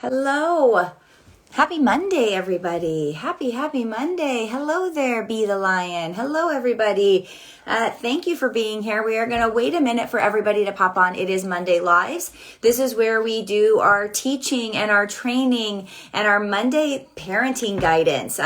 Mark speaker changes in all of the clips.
Speaker 1: Hello. Happy Monday, everybody. Happy Monday. Hello there, Be the Lion. Hello, everybody. Thank you for being here. We are going to wait a minute for everybody to pop on. It is Monday Lives. This is where we do our teaching and our training and our Monday parenting guidance.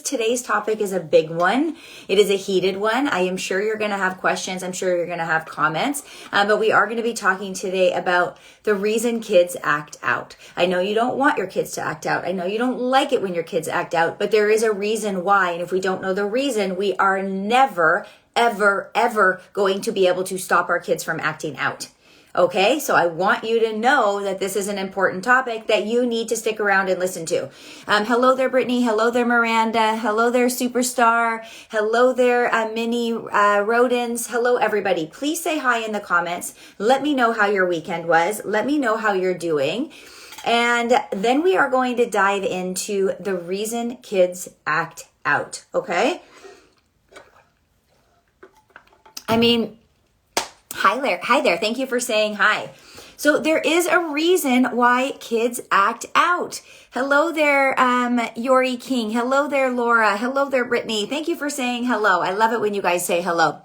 Speaker 1: Today's topic is a big one. It is a heated one. I am sure you're going to have questions. I'm sure you're going to have comments. But we are going to be talking today about the reason kids act out. I know you don't want your kids to act out. I know you don't like it when your kids act out, but there is a reason why. And if we don't know the reason, we are never, ever going to be able to stop our kids from acting out. Okay, so I want you to know that this is an important topic that you need to stick around and listen to. Hello there, Brittany. Hello there, Miranda. Hello there, Superstar. Hello there, Mini Rodents. Hello, everybody. Please say hi in the comments. Let me know how your weekend was. Let me know how you're doing. And then we are going to dive into the reason kids act out, okay? Hi there. Thank you for saying hi. So there is a reason why kids act out. Hello there, Yori King. Hello there, Laura. Hello there, Brittany. Thank you for saying hello. I love it when you guys say hello.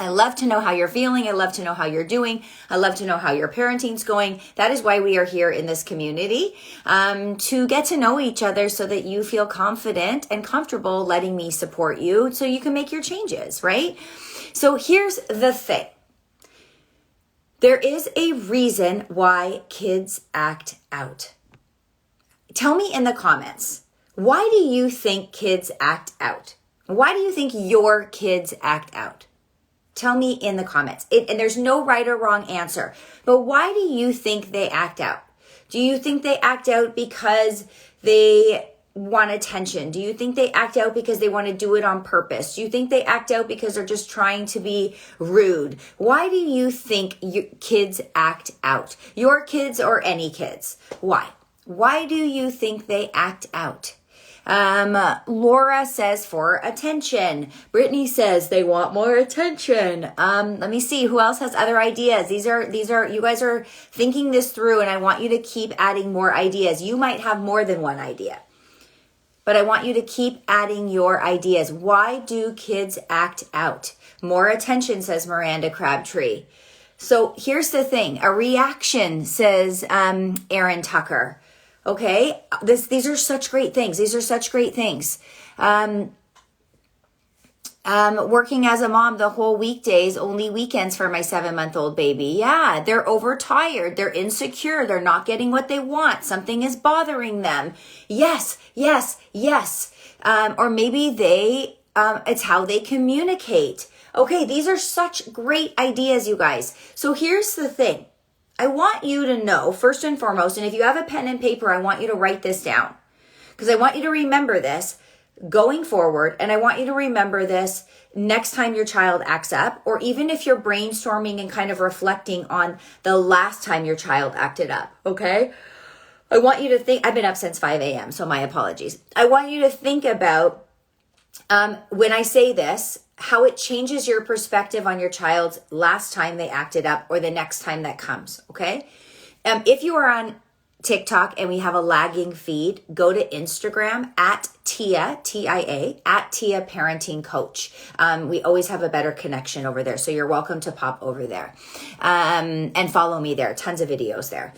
Speaker 1: I love to know how you're feeling. I love to know how you're doing. I love to know how your parenting's going. That is why we are here in this community, to get to know each other so that you feel confident and comfortable letting me support you so you can make your changes, right? So here's the thing. There is a reason why kids act out. Tell me in the comments, why do you think kids act out? Why do you think your kids act out? Tell me in the comments. And there's no right or wrong answer. But why do you think they act out? Do you think they act out because they want attention? Do you think they act out because they want to do it on purpose? Do you think they act out because they're just trying to be rude? Why do you think kids act out? Your kids or any kids? Why? Why do you think they act out? Laura says for attention. Brittany says they want more attention. Let me see who else has other ideas. These are, you guys are thinking this through and I want you to keep adding more ideas. You might have more than one idea, but I want you to keep adding your ideas. Why do kids act out? More attention, says Miranda Crabtree. So here's the thing. A reaction, says, Aaron Tucker. Okay, these are such great things. Working as a mom the whole weekdays, only weekends for my 7-month-old baby. Yeah, they're overtired. They're insecure. They're not getting what they want. Something is bothering them. Yes. Or maybe it's how they communicate. Okay, these are such great ideas, you guys. So here's the thing. I want you to know, first and foremost, and if you have a pen and paper, I want you to write this down because I want you to remember this going forward. And I want you to remember this next time your child acts up, or even if you're brainstorming and kind of reflecting on the last time your child acted up. Okay. I want you to think, I've been up since 5 a.m. So my apologies. I want you to think about, when I say this, how it changes your perspective on your child's last time they acted up or the next time that comes, okay? If you are on TikTok and we have a lagging feed, go to Instagram at Tia, T-I-A, at Tia Parenting Coach. We always have a better connection over there, so you're welcome to pop over there and follow me there. Tons of videos there.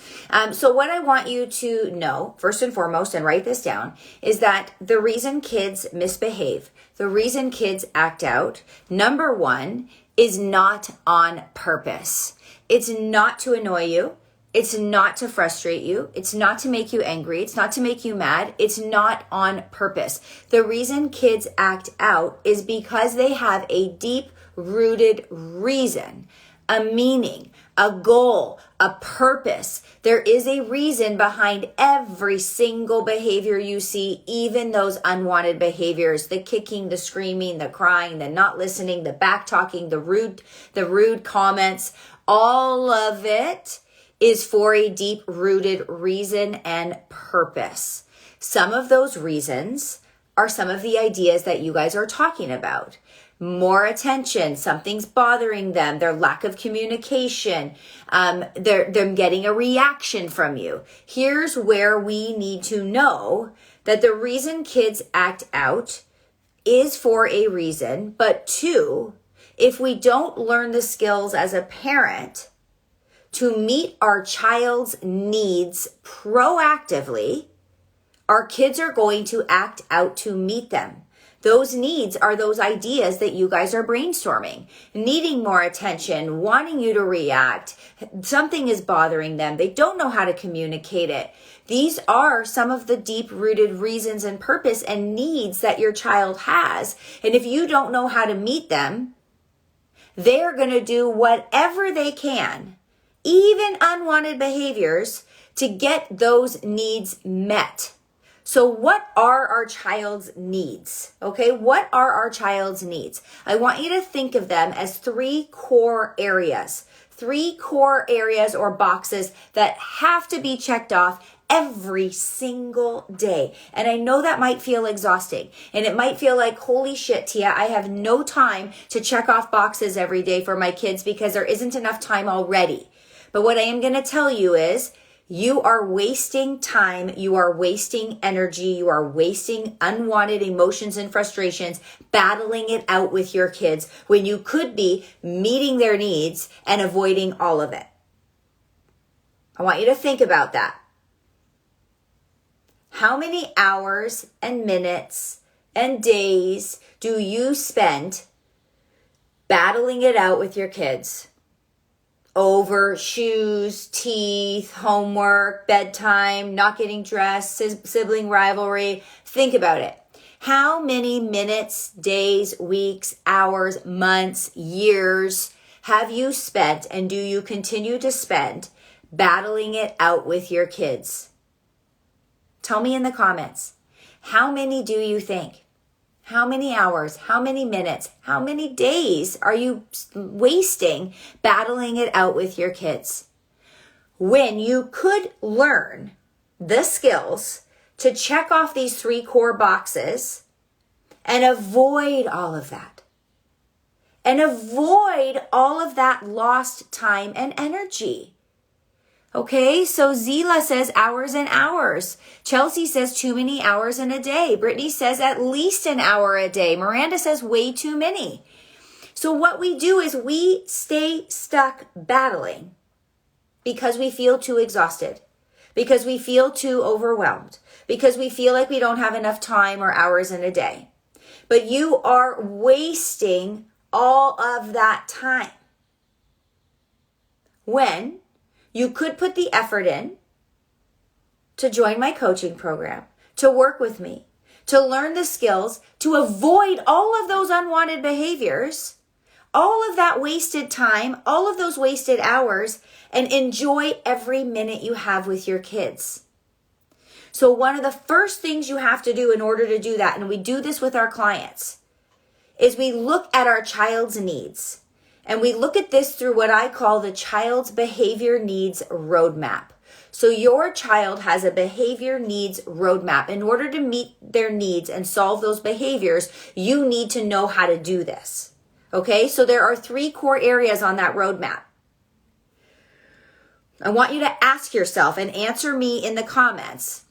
Speaker 1: So what I want you to know, first and foremost, and write this down, is that the reason kids misbehave, the reason kids act out, number one, is not on purpose. It's not to annoy you. It's not to frustrate you. It's not to make you angry. It's not to make you mad. It's not on purpose. The reason kids act out is because they have a deep-rooted reason, a meaning, a goal, a purpose. There is a reason behind every single behavior you see, even those unwanted behaviors, the kicking, the screaming, the crying, the not listening, the back-talking, the rude comments, all of it is for a deep-rooted reason and purpose. Some of those reasons are some of the ideas that you guys are talking about. more attention, something's bothering them, their lack of communication, they're getting a reaction from you. Here's where we need to know that the reason kids act out is for a reason, but two, if we don't learn the skills as a parent to meet our child's needs proactively, our kids are going to act out to meet them. Those needs are those ideas that you guys are brainstorming, needing more attention, wanting you to react. Something is bothering them. They don't know how to communicate it. These are some of the deep-rooted reasons and purpose and needs that your child has. And if you don't know how to meet them, they're going to do whatever they can, even unwanted behaviors, to get those needs met. So what are our child's needs? Okay, what are our child's needs? I want you to think of them as three core areas or boxes that have to be checked off every single day. And I know that might feel exhausting, and it might feel like, holy shit, Tia, I have no time to check off boxes every day for my kids because there isn't enough time already. But what I am going to tell you is, you are wasting time, you are wasting energy, you are wasting unwanted emotions and frustrations, battling it out with your kids when you could be meeting their needs and avoiding all of it. I want you to think about that. How many hours and minutes and days do you spend battling it out with your kids? Over shoes, teeth, homework, bedtime, not getting dressed, sibling rivalry. Think about it. How many minutes, days, weeks, hours, months, years have you spent and do you continue to spend battling it out with your kids? Tell me in the comments. How many do you think? How many hours, how many minutes, how many days are you wasting battling it out with your kids? When you could learn the skills to check off these three core boxes and avoid all of that. And avoid all of that lost time and energy. Okay, so Zila says hours and hours. Chelsea says too many hours in a day. Brittany says at least an hour a day. Miranda says way too many. So what we do is we stay stuck battling because we feel too exhausted, because we feel too overwhelmed, because we feel like we don't have enough time or hours in a day. But you are wasting all of that time when you could put the effort in to join my coaching program, to work with me, to learn the skills, to avoid all of those unwanted behaviors, all of that wasted time, all of those wasted hours, and enjoy every minute you have with your kids. So one of the first things you have to do in order to do that, and we do this with our clients, is we look at our child's needs. And we look at this through what I call the child's behavior needs roadmap. So your child has a behavior needs roadmap. In order to meet their needs and solve those behaviors, you need to know how to do this. Okay, so there are three core areas on that roadmap. I want you to ask yourself and answer me in the comments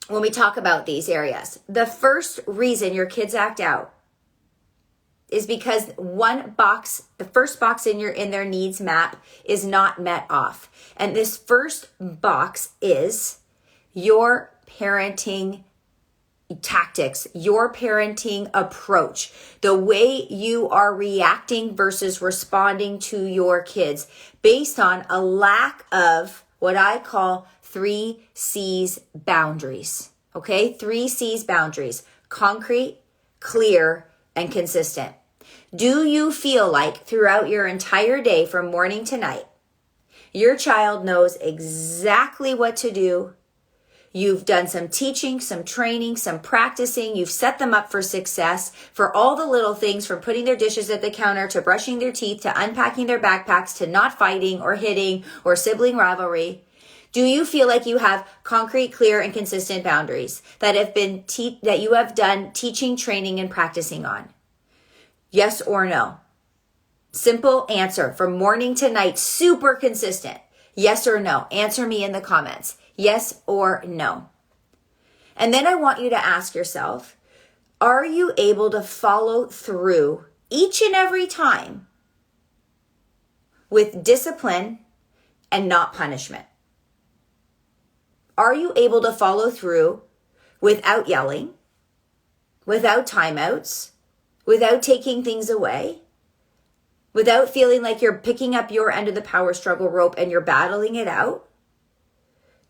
Speaker 1: when we talk about these areas. The first reason your kids act out is because the first box in their needs map is not met off. And this first box is your parenting tactics, your parenting approach, the way you are reacting versus responding to your kids based on a lack of what I call 3 C's boundaries. Okay, 3 C's boundaries: concrete, clear, and consistent. Do you feel like throughout your entire day from morning to night, your child knows exactly what to do? You've done some teaching, some training, some practicing. You've set them up for success for all the little things, from putting their dishes at the counter to brushing their teeth to unpacking their backpacks to not fighting or hitting or sibling rivalry. Do you feel like you have concrete, clear, and consistent boundaries that have been that you have done teaching, training, and practicing on? Yes or no? Simple answer from morning to night, super consistent. Yes or no? Answer me in the comments. Yes or no? And then I want you to ask yourself, are you able to follow through each and every time with discipline and not punishment? Are you able to follow through without yelling, without timeouts, without taking things away, without feeling like you're picking up your end of the power struggle rope and you're battling it out?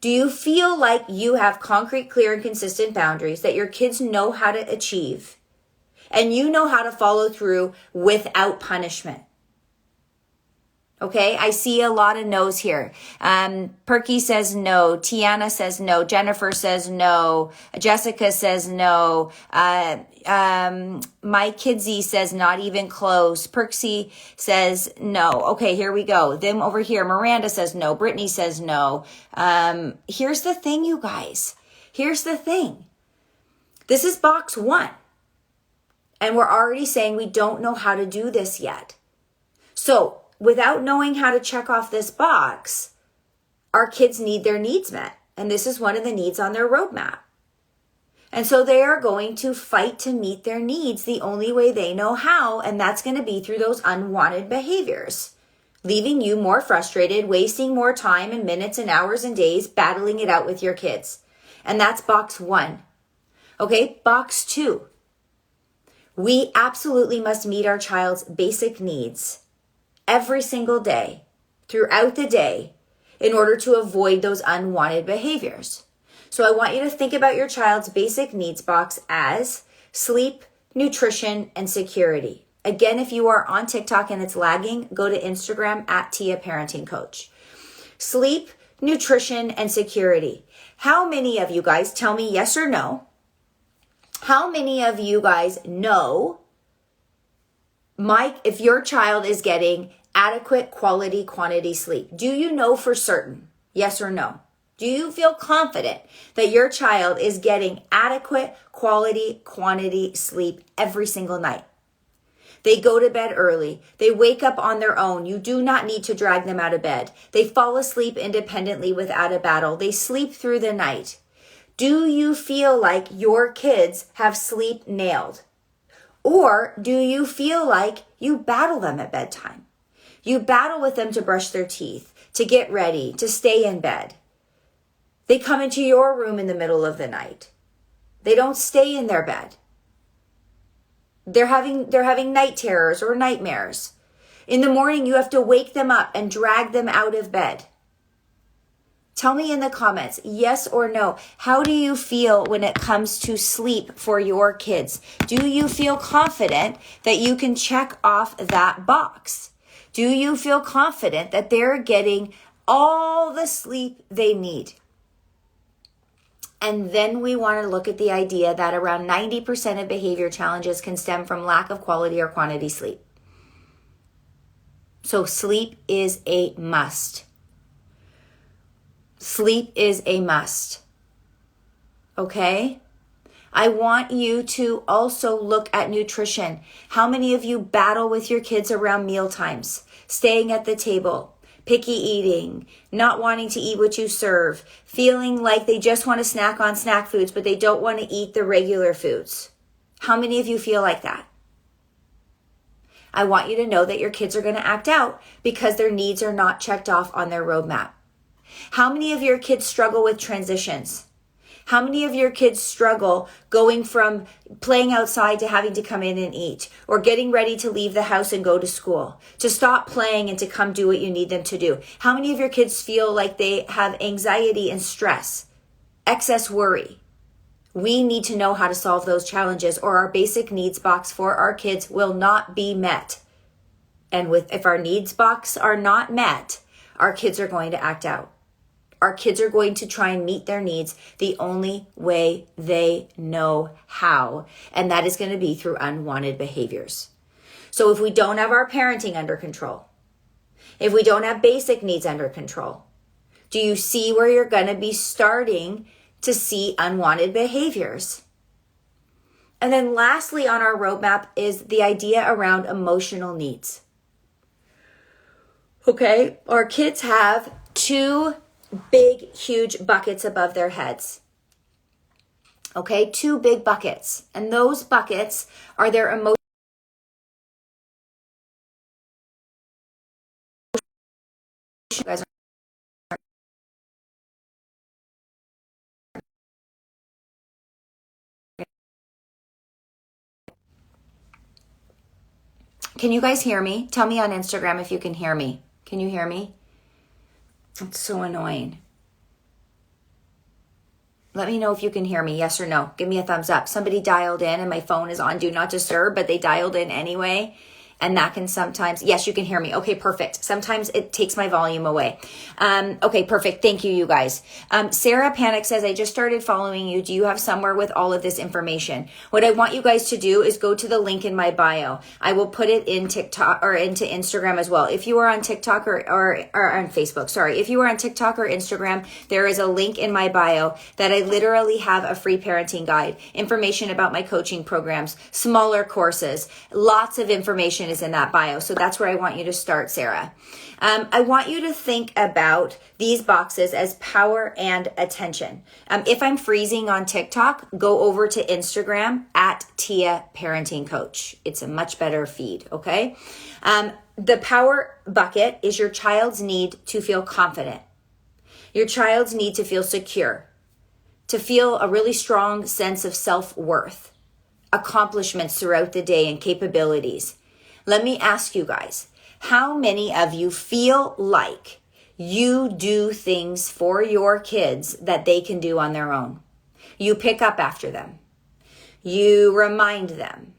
Speaker 1: Do you feel like you have concrete, clear, and consistent boundaries that your kids know how to achieve and you know how to follow through without punishment? Okay, I see a lot of no's here. Perky says no. Tiana says no. Jennifer says no. Jessica says no. My Kidsy says not even close. Perksy says no. Okay, here we go. Then over here, Miranda says no. Brittany says no. Here's the thing, you guys. Here's the thing. This is box 1. And we're already saying we don't know how to do this yet. So, without knowing how to check off this box, our kids need their needs met. And this is one of the needs on their roadmap. And so they are going to fight to meet their needs the only way they know how. And that's going to be through those unwanted behaviors, leaving you more frustrated, wasting more time and minutes and hours and days battling it out with your kids. And that's box 1. Okay, box 2. We absolutely must meet our child's basic needs every single day, throughout the day, in order to avoid those unwanted behaviors. So I want you to think about your child's basic needs box as sleep, nutrition, and security. Again, if you are on TikTok and it's lagging, go to Instagram at Tia Parenting Coach. Sleep, nutrition, and security. How many of you guys, tell me yes or no, how many of you guys know if your child is getting adequate quality quantity sleep? Do you know for certain? Yes or no? Do you feel confident that your child is getting adequate quality quantity sleep every single night? They go to bed early. They wake up on their own. You do not need to drag them out of bed. They fall asleep independently without a battle. They sleep through the night. Do you feel like your kids have sleep nailed? Or do you feel like you battle them at bedtime? You battle with them to brush their teeth, to get ready, to stay in bed. They come into your room in the middle of the night. They don't stay in their bed. They're having night terrors or nightmares. In the morning, you have to wake them up and drag them out of bed. Tell me in the comments, yes or no. How do you feel when it comes to sleep for your kids? Do you feel confident that you can check off that box? Do you feel confident that they're getting all the sleep they need? And then we want to look at the idea that around 90% of behavior challenges can stem from lack of quality or quantity sleep. So sleep is a must. Sleep is a must. Okay? I want you to also look at nutrition. How many of you battle with your kids around meal times, staying at the table, picky eating, not wanting to eat what you serve, feeling like they just want to snack on snack foods, but they don't want to eat the regular foods? How many of you feel like that? I want you to know that your kids are going to act out because their needs are not checked off on their roadmap. How many of your kids struggle with transitions? How many of your kids struggle going from playing outside to having to come in and eat, or getting ready to leave the house and go to school, to stop playing and to come do what you need them to do? How many of your kids feel like they have anxiety and stress, excess worry? We need to know how to solve those challenges, or our basic needs box for our kids will not be met. And if our needs box are not met, our kids are going to act out. Our kids are going to try and meet their needs the only way they know how, and that is going to be through unwanted behaviors. So if we don't have our parenting under control, if we don't have basic needs under control, do you see where you're going to be starting to see unwanted behaviors? And then lastly on our roadmap is the idea around emotional needs. Okay, our kids have 2 big, huge buckets above their heads. Okay, 2 big buckets. And those buckets are their emotions. You guys Can you guys hear me? Tell me on Instagram if you can hear me. Can you hear me? It's so annoying. Let me know if you can hear me, yes or no. Give me a thumbs up. Somebody dialed in and my phone is on Do Not Disturb, but they dialed in anyway. And that can sometimes, yes, you can hear me. Okay, perfect. Sometimes it takes my volume away. Okay, perfect. Thank you, you guys. Sarah Panic says, I just started following you. Do you have somewhere with all of this information? What I want you guys to do is go to the link in my bio. I will put it in TikTok or into Instagram as well. If you are on TikTok or on Facebook, sorry. If you are on TikTok or Instagram, there is a link in my bio that I literally have a free parenting guide, information about my coaching programs, smaller courses, lots of information is in that bio. So that's where I want you to start, Sarah. I want you to think about these boxes as power and attention. If I'm freezing on TikTok, go over to Instagram at Tia Parenting Coach. It's a much better feed, okay? The power bucket is your child's need to feel confident. Your child's need to feel secure, to feel a really strong sense of self-worth, accomplishments throughout the day and capabilities. Let me ask you guys, how many of you feel like you do things for your kids that they can do on their own? You pick up after them. You remind them.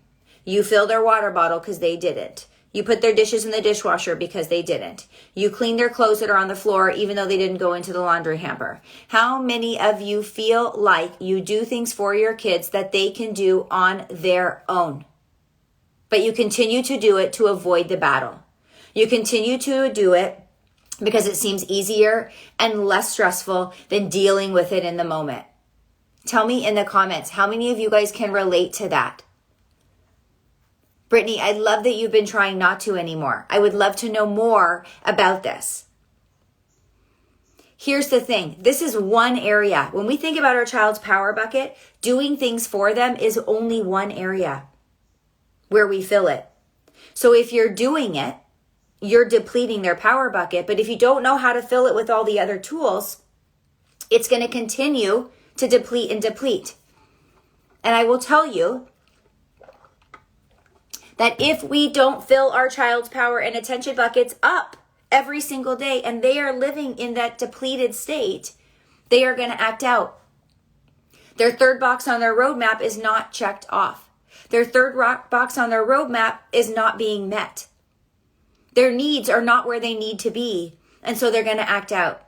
Speaker 1: You fill their water bottle because they didn't. You put their dishes in the dishwasher because they didn't. You clean their clothes that are on the floor even though they didn't go into the laundry hamper. How many of you feel like you do things for your kids that they can do on their own? But you continue to do it to avoid the battle. You continue to do it because it seems easier and less stressful than dealing with it in the moment. Tell me in the comments, how many of you guys can relate to that? Brittany, I love that you've been trying not to anymore. I would love to know more about this. Here's the thing. This is one area. When we think about our child's power bucket, doing things for them is only one area where we fill it. So if you're doing it, you're depleting their power bucket. But if you don't know how to fill it with all the other tools, it's going to continue to deplete and deplete. And I will tell you that if we don't fill our child's power and attention buckets up every single day and they are living in that depleted state, they are going to act out. Their third box on their roadmap is not checked off. Their third box on their roadmap is not being met. Their needs are not where they need to be, and so they're going to act out.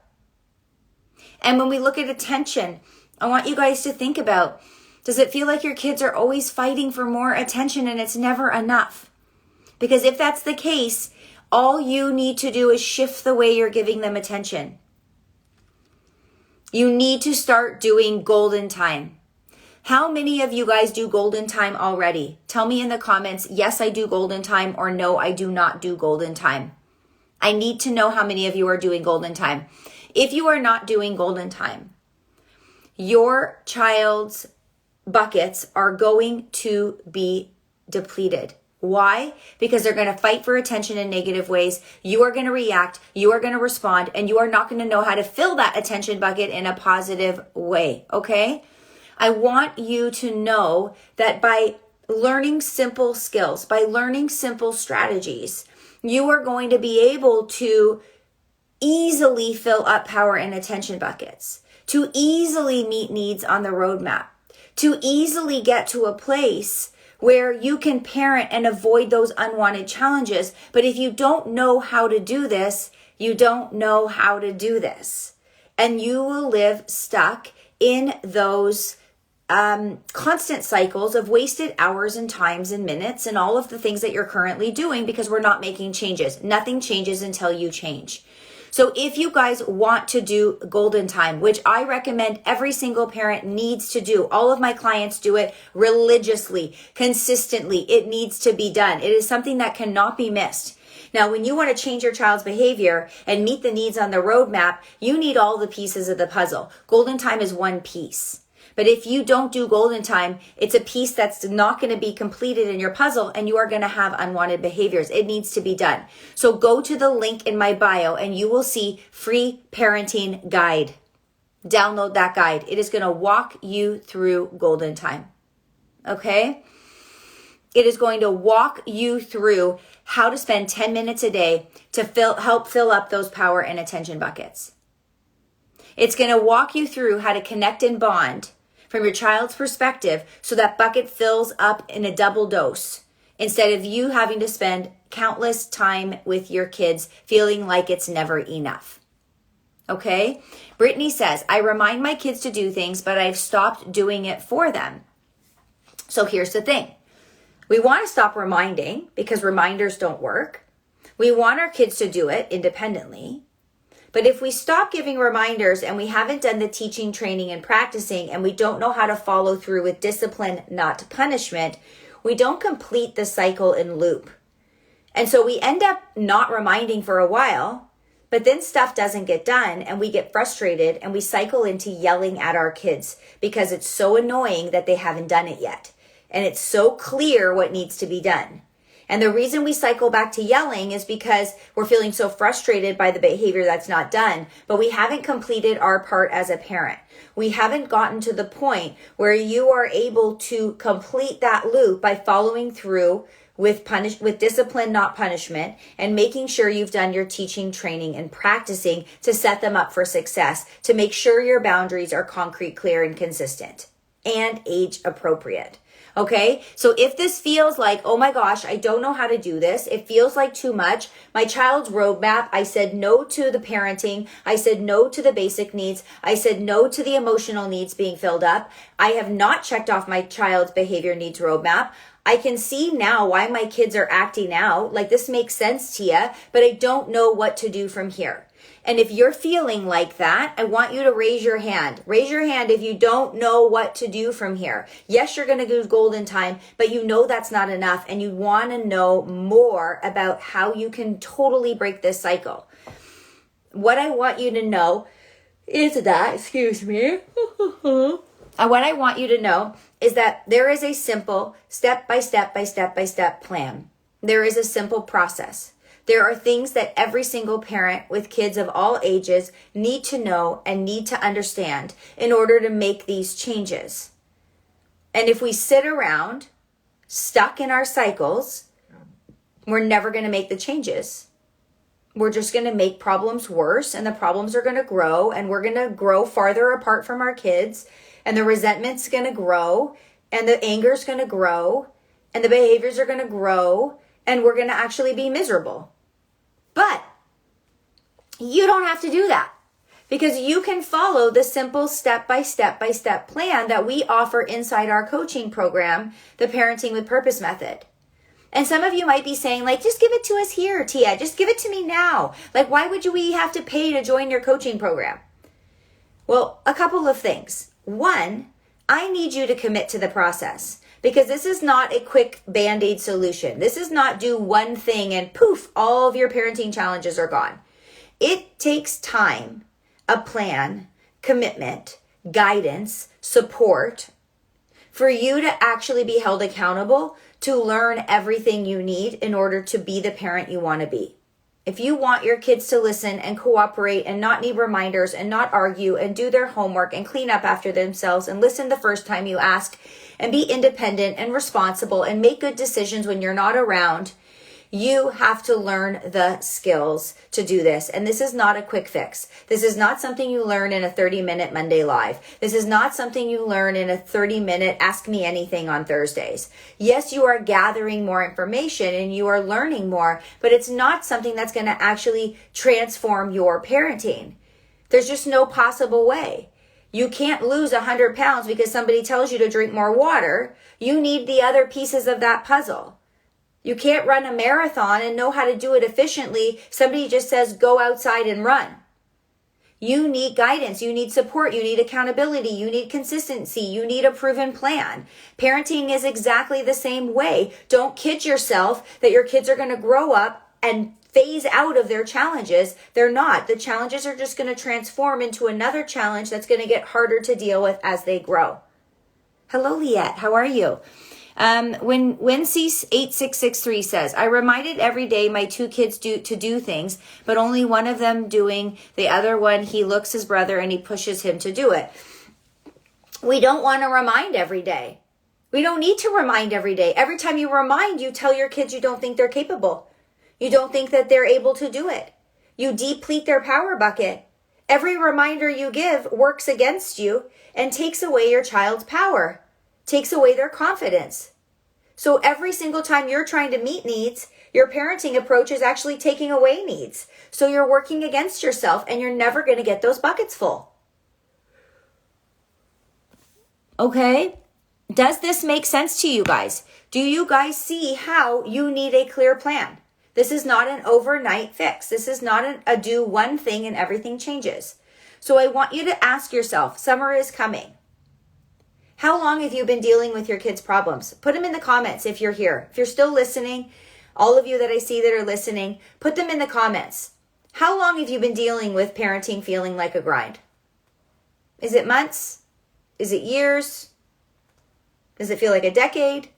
Speaker 1: And when we look at attention, I want you guys to think about, does it feel like your kids are always fighting for more attention and it's never enough? Because if that's the case, all you need to do is shift the way you're giving them attention. You need to start doing golden time. How many of you guys do golden time already? Tell me in the comments, yes, I do golden time, or no, I do not do golden time. I need to know how many of you are doing golden time. If you are not doing golden time, your child's buckets are going to be depleted. Why? Because they're going to fight for attention in negative ways. You are going to react, you are going to respond, and you are not going to know how to fill that attention bucket in a positive way, okay? I want you to know that by learning simple skills, by learning simple strategies, you are going to be able to easily fill up power and attention buckets, to easily meet needs on the roadmap, to easily get to a place where you can parent and avoid those unwanted challenges. But if you don't know how to do this, you don't know how to do this. And you will live stuck in those constant cycles of wasted hours and times and minutes and all of the things that you're currently doing because we're not making changes. Nothing changes until you change. So if you guys want to do golden time, which I recommend every single parent needs to do, all of my clients do it religiously, consistently. It needs to be done. It is something that cannot be missed. Now, when you want to change your child's behavior and meet the needs on the roadmap, you need all the pieces of the puzzle. Golden time is one piece. But if you don't do golden time, it's a piece that's not going to be completed in your puzzle, and you are going to have unwanted behaviors. It needs to be done. So go to the link in my bio and you will see free parenting guide. Download that guide. It is going to walk you through golden time. Okay? It is going to walk you through how to spend 10 minutes a day to help fill up those power and attention buckets. It's going to walk you through how to connect and bond from your child's perspective so that bucket fills up in a double dose instead of you having to spend countless time with your kids feeling like it's never enough. Okay? Brittany says, I remind my kids to do things, but I've stopped doing it for them. So here's the thing. We want to stop reminding because reminders don't work. We want our kids to do it independently. But if we stop giving reminders and we haven't done the teaching, training, and practicing, and we don't know how to follow through with discipline, not punishment, we don't complete the cycle and loop. And so we end up not reminding for a while, but then stuff doesn't get done and we get frustrated and we cycle into yelling at our kids because it's so annoying that they haven't done it yet. And it's so clear what needs to be done. And the reason we cycle back to yelling is because we're feeling so frustrated by the behavior that's not done, but we haven't completed our part as a parent. We haven't gotten to the point where you are able to complete that loop by following through with discipline, not punishment, and making sure you've done your teaching, training, and practicing to set them up for success, to make sure your boundaries are concrete, clear, and consistent, and age appropriate. Okay, so if this feels like, oh my gosh, I don't know how to do this, it feels like too much, my child's roadmap, I said no to the parenting, I said no to the basic needs, I said no to the emotional needs being filled up, I have not checked off my child's behavior needs roadmap, I can see now why my kids are acting out, like this makes sense, Tia, but I don't know what to do from here. And if you're feeling like that, I want you to raise your hand. Raise your hand if you don't know what to do from here. Yes, you're going to do golden time, but you know that's not enough and you want to know more about how you can totally break this cycle. What I want you to know is that, what I want you to know is that there is a simple step-by-step plan. There is a simple process. There are things that every single parent with kids of all ages need to know and need to understand in order to make these changes. And if we sit around stuck in our cycles, we're never going to make the changes. We're just going to make problems worse, and the problems are going to grow, and we're going to grow farther apart from our kids, and the resentment's going to grow, and the anger's going to grow, and the behaviors are going to grow, and we're going to actually be miserable. But you don't have to do that because you can follow the simple step-by-step plan that we offer inside our coaching program, the Parenting with Purpose method. And some of you might be saying, like, just give it to us here, Tia. Just give it to me now. Like, why would we have to pay to join your coaching program? Well, a couple of things. One, I need you to commit to the process. Because this is not a quick Band-Aid solution. This is not do one thing and poof, all of your parenting challenges are gone. It takes time, a plan, commitment, guidance, support for you to actually be held accountable to learn everything you need in order to be the parent you want to be. If you want your kids to listen and cooperate and not need reminders and not argue and do their homework and clean up after themselves and listen the first time you ask and be independent and responsible and make good decisions when you're not around, you have to learn the skills to do this. And this is not a quick fix. This is not something you learn in a 30-minute Monday Live. This is not something you learn in a 30-minute Ask Me Anything on Thursdays. Yes, you are gathering more information and you are learning more, but it's not something that's going to actually transform your parenting. There's just no possible way. You can't lose 100 pounds because somebody tells you to drink more water. You need the other pieces of that puzzle. You can't run a marathon and know how to do it efficiently. Somebody just says, go outside and run. You need guidance. You need support. You need accountability. You need consistency. You need a proven plan. Parenting is exactly the same way. Don't kid yourself that your kids are going to grow up and phase out of their challenges. They're not. The challenges are just going to transform into another challenge that's going to get harder to deal with as they grow. Hello, Liette. How are you? When C8663 says, I reminded every day my two kids to do things, but only one of them doing, the other one, he looks his brother and he pushes him to do it. We don't want to remind every day. We don't need to remind every day. Every time you remind, you tell your kids you don't think they're capable. You don't think that they're able to do it. You deplete their power bucket. Every reminder you give works against you and takes away your child's power. Takes away their confidence. So every single time you're trying to meet needs, your parenting approach is actually taking away needs. So you're working against yourself and you're never going to get those buckets full. Okay? Does this make sense to you guys? Do you guys see how you need a clear plan? This is not an overnight fix. This is not a do one thing and everything changes. So I want you to ask yourself, summer is coming. How long have you been dealing with your kids' problems? Put them in the comments if you're here. If you're still listening, all of you that I see that are listening, put them in the comments. How long have you been dealing with parenting feeling like a grind? Is it months? Is it years? Does it feel like a decade?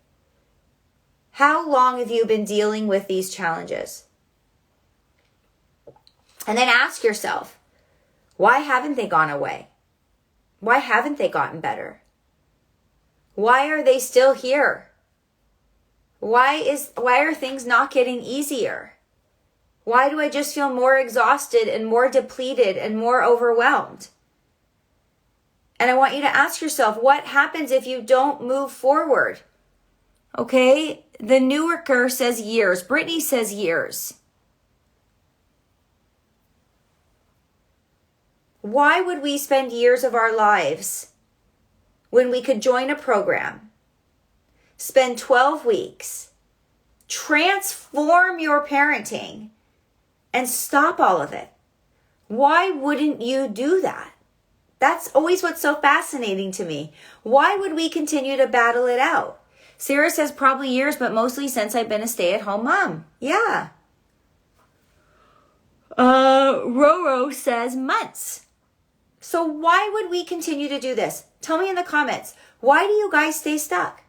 Speaker 1: How long have you been dealing with these challenges? And then ask yourself, why haven't they gone away? Why haven't they gotten better? Why are they still here? Why are things not getting easier? Why do I just feel more exhausted and more depleted and more overwhelmed? And I want you to ask yourself, what happens if you don't move forward? Okay, the Newarker says years. Brittany says years. Why would we spend years of our lives when we could join a program, spend 12 weeks, transform your parenting, and stop all of it? Why wouldn't you do that? That's always what's so fascinating to me. Why would we continue to battle it out? Sarah says probably years, but mostly since I've been a stay-at-home mom. Yeah. Roro says months. So why would we continue to do this? Tell me in the comments. Why do you guys stay stuck?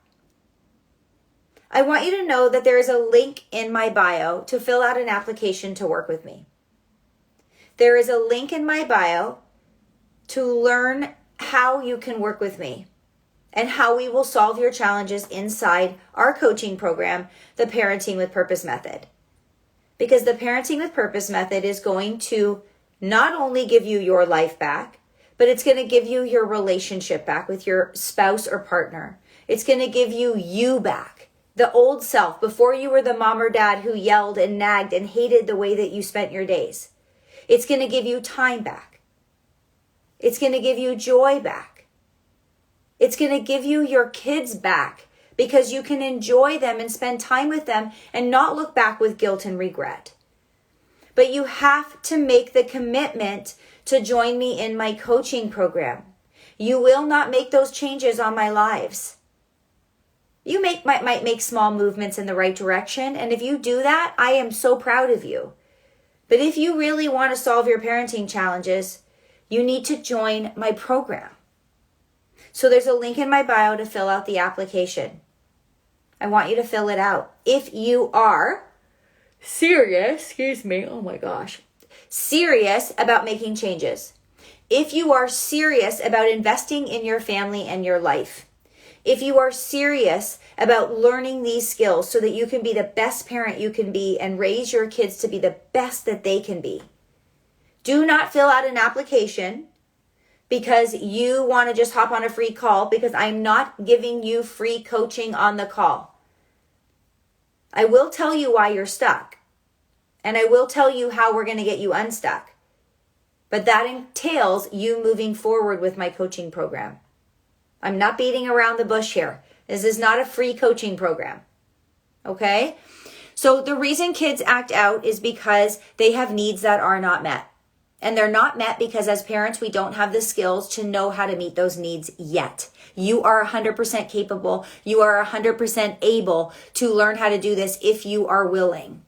Speaker 1: I want you to know that there is a link in my bio to fill out an application to work with me. There is a link in my bio to learn how you can work with me and how we will solve your challenges inside our coaching program, the Parenting with Purpose Method. Because the Parenting with Purpose Method is going to not only give you your life back, but it's going to give you your relationship back with your spouse or partner. It's going to give you back. The old self, before you were the mom or dad who yelled and nagged and hated the way that you spent your days. It's going to give you time back. It's going to give you joy back. It's going to give you your kids back because you can enjoy them and spend time with them and not look back with guilt and regret. But you have to make the commitment to join me in my coaching program. You will not make those changes on my lives. You might make small movements in the right direction, and if you do that, I am so proud of you. But if you really want to solve your parenting challenges, you need to join my program. So there's a link in my bio to fill out the application. I want you to fill it out. If you are serious about making changes. If you are serious about investing in your family and your life. If you are serious about learning these skills so that you can be the best parent you can be and raise your kids to be the best that they can be. Do not fill out an application because you want to just hop on a free call, because I'm not giving you free coaching on the call. I will tell you why you're stuck. And I will tell you how we're going to get you unstuck. But that entails you moving forward with my coaching program. I'm not beating around the bush here. This is not a free coaching program. Okay? So the reason kids act out is because they have needs that are not met. And they're not met because as parents, we don't have the skills to know how to meet those needs yet. You are 100% capable. You are 100% able to learn how to do this if you are willing.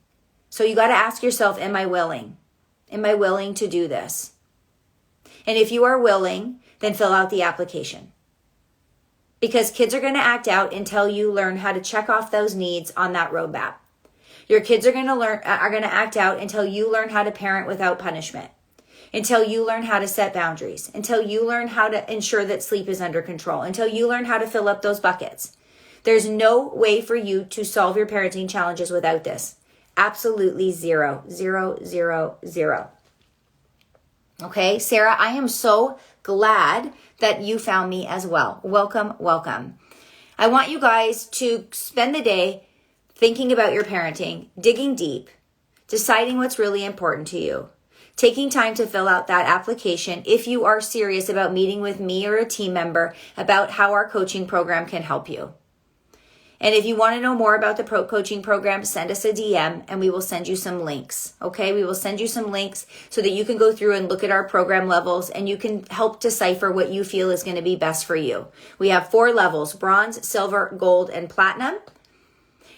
Speaker 1: So you got to ask yourself, am I willing? Am I willing to do this? And if you are willing, then fill out the application. Because kids are going to act out until you learn how to check off those needs on that roadmap. Your kids are going to act out until you learn how to parent without punishment. Until you learn how to set boundaries, until you learn how to ensure that sleep is under control, until you learn how to fill up those buckets. There's no way for you to solve your parenting challenges without this. Absolutely zero, zero, zero, zero. Okay, Sarah, I am so glad that you found me as well. Welcome, welcome. I want you guys to spend the day thinking about your parenting, digging deep, deciding what's really important to you. Taking time to fill out that application if you are serious about meeting with me or a team member about how our coaching program can help you. And if you want to know more about the coaching program, send us a DM and we will send you some links. Okay, we will send you some links so that you can go through and look at our program levels and you can help decipher what you feel is going to be best for you. We have 4 levels: bronze, silver, gold, and platinum.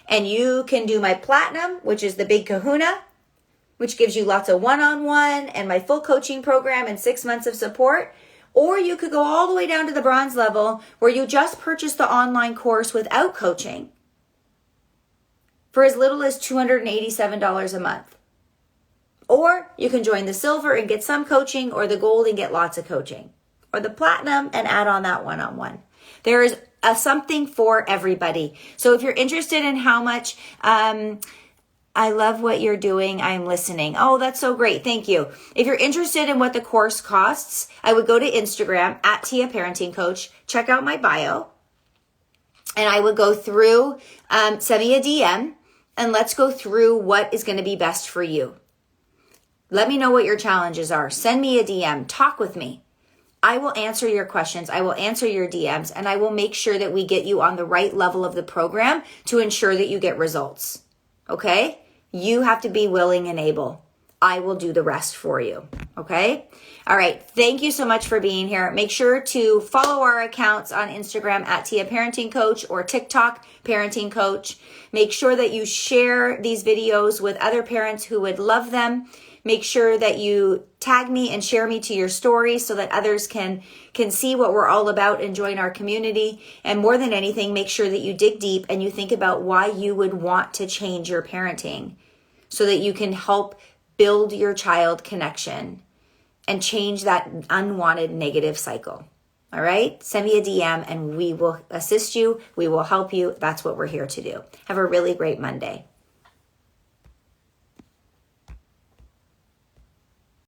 Speaker 1: And you can do my platinum, which is the big kahuna, which gives you lots of one-on-one and my full coaching program and 6 months of support. Or you could go all the way down to the bronze level where you just purchase the online course without coaching for as little as $287 a month. Or you can join the silver and get some coaching, or the gold and get lots of coaching, or the platinum and add on that one-on-one. There is something for everybody. So if you're interested in how much, I love what you're doing. I'm listening. Oh, that's so great. Thank you. If you're interested in what the course costs, I would go to Instagram at Tia Parenting Coach, check out my bio, and I would go through, send me a DM, and let's go through what is going to be best for you. Let me know what your challenges are. Send me a DM. Talk with me. I will answer your questions. I will answer your DMs, and I will make sure that we get you on the right level of the program to ensure that you get results. Okay? You have to be willing and able. I will do the rest for you. Okay? All right. Thank you so much for being here. Make sure to follow our accounts on Instagram at Tia Parenting Coach or TikTok Parenting Coach. Make sure that you share these videos with other parents who would love them. Make sure that you tag me and share me to your stories so that others can see what we're all about and join our community. And more than anything, make sure that you dig deep and you think about why you would want to change your parenting so that you can help build your child connection and change that unwanted negative cycle. All right? Send me a DM and we will assist you. We will help you. That's what we're here to do. Have a really great Monday.